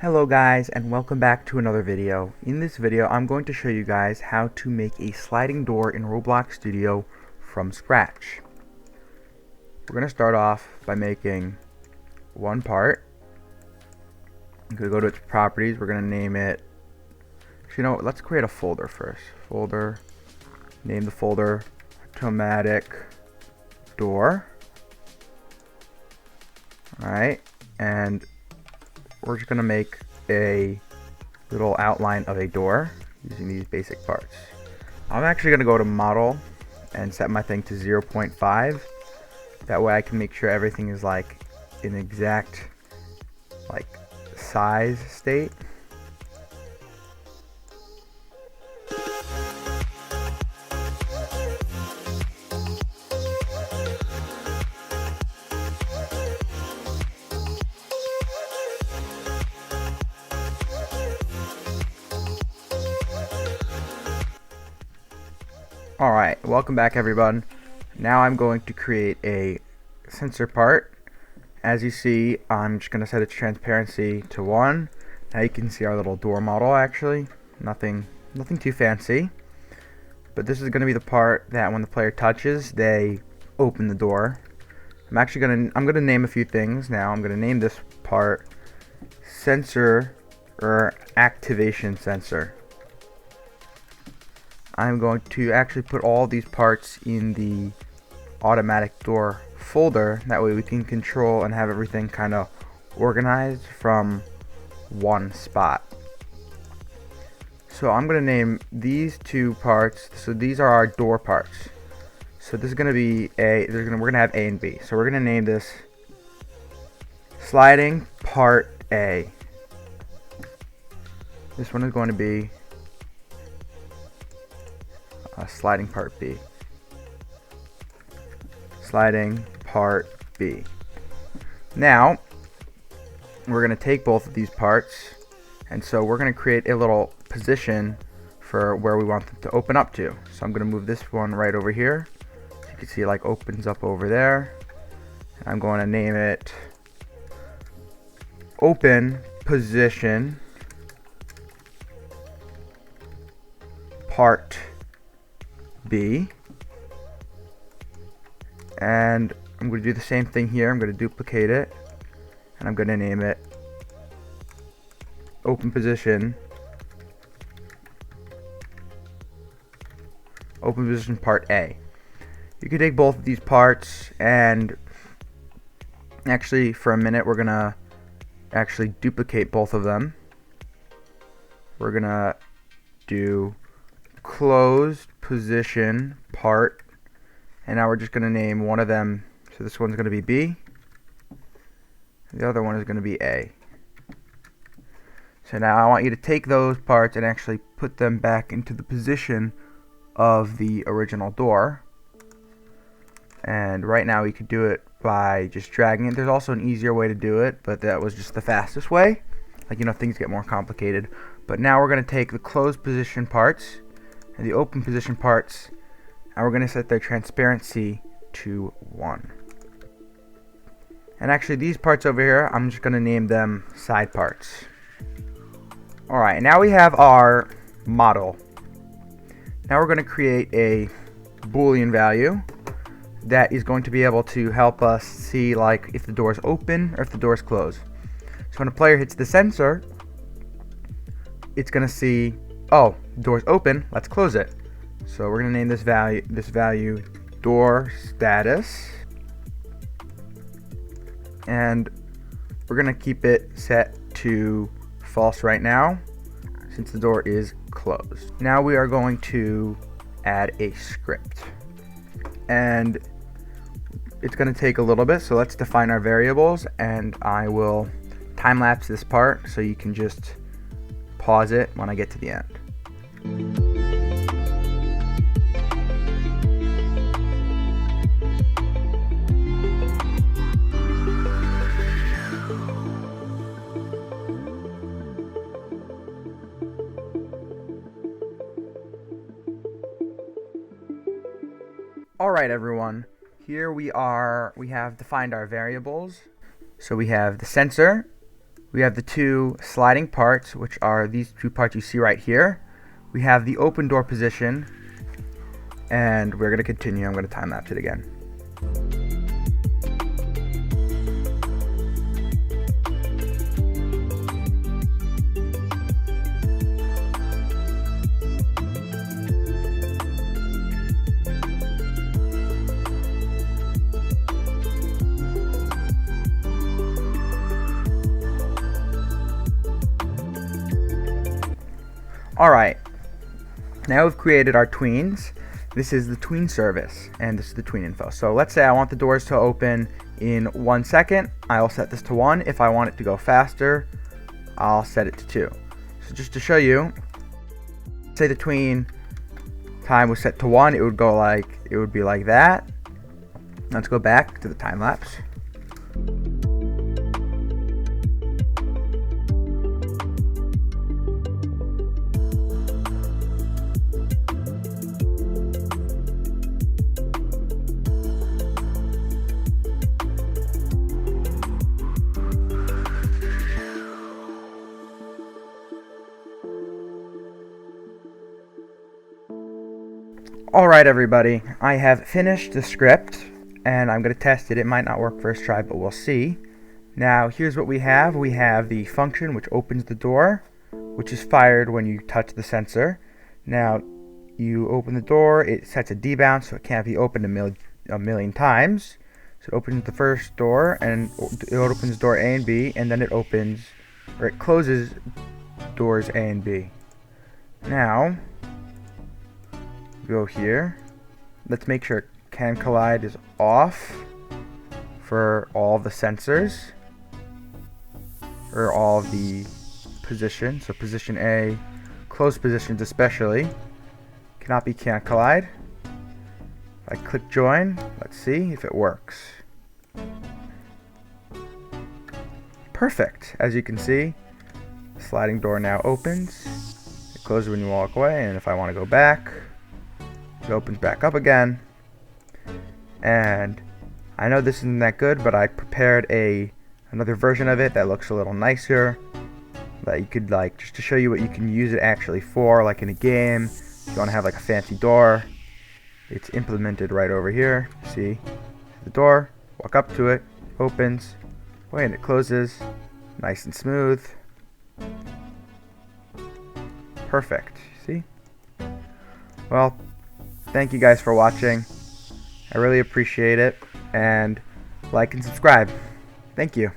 Hello guys, and welcome back to another video. In this video I'm going to show you guys how to make a sliding door in Roblox Studio from scratch. We're going to start off by making one part. I'm going to go to its properties. We're going to name it, let's create a folder first. Folder, name the folder automatic door. Alright, and we're just going to make a little outline of a door using these basic parts. I'm actually going to go to model and set my thing to 0.5. That way I can make sure everything is like in exact size state. Alright, welcome back everyone. Now I'm going to create a sensor part. As you see, I'm just going to set its transparency to 1. Now you can see our little door model actually. Nothing too fancy. But this is going to be the part that when the player touches, they open the door. I'm going to name a few things now. I'm going to name this part sensor or activation sensor. I'm going to actually put all these parts in the automatic door folder. That way we can control and have everything kind of organized from one spot. So I'm going to name these two parts. So these are our door parts. So this is going to be we're going to have A and B. So we're going to name this sliding part A. This one is going to be sliding part B. Sliding part B. Now we're going to take both of these parts, and so we're going to create a little position for where we want them to open up to. So I'm going to move this one right over here. You can see it like opens up over there. I'm going to name it open position part B, and I'm going to do the same thing here. I'm going to duplicate it, and I'm going to name it open position part A. You can take both of these parts, and actually for a minute we're going to actually duplicate both of them. We're going to do closed position part, and now we're just going to name one of them. So this one's going to be B, the other one is going to be A. So now I want you to take those parts and actually put them back into the position of the original door. And right now we could do it by just dragging it. There's also an easier way to do it, but that was just the fastest way. Things get more complicated. But now we're going to take the closed position parts and the open position parts, and we're going to set their transparency to 1. And actually these parts over here, I'm just going to name them side parts. Alright, now we have our model. Now we're going to create a Boolean value that is going to be able to help us see if the door is open or if the door is closed. So when a player hits the sensor, it's going to see, oh, the door's open, let's close it. So we're going to name this value door status, and we're going to keep it set to false right now since the door is closed. Now we are going to add a script, and it's going to take a little bit, so let's define our variables, and I will time lapse this part so you can just pause it when I get to the end. Alright everyone, here we have defined our variables. So we have the sensor, We have the two sliding parts, which are these two parts you see right here. We have the open door position, and we're going to continue. I'm going to time lapse it again. Alright, now we've created our tweens. This is the tween service, and this is the tween info. So let's say I want the doors to open in 1 second. I'll set this to 1. If I want it to go faster, I'll set it to 2. So just to show you, say the tween time was set to 1, it would be like that. Let's go back to the time lapse. Alright everybody, I have finished the script and I'm going to test it. It might not work first try, but we'll see. Now here's what we have. We have the function which opens the door, which is fired when you touch the sensor. Now you open the door, it sets a debounce so it can't be opened a million times. So it opens the first door and it opens door A and B, and then it closes doors A and B. Now go here. Let's make sure can collide is off for all the sensors, or all of the positions. So position A, closed positions especially, cannot be can collide. If I click join, let's see if it works. Perfect. As you can see, the sliding door now opens. It closes when you walk away, and if I want to go back, it opens back up again. And I know this isn't that good, but I prepared another version of it that looks a little nicer, that you could just to show you what you can use it actually for, like in a game. If you want to have like a fancy door, it's implemented right over here. See the door, walk up to it, opens, wait, and it closes, nice and smooth. Perfect. See? Well, thank you guys for watching. I really appreciate it, and like and subscribe. Thank you.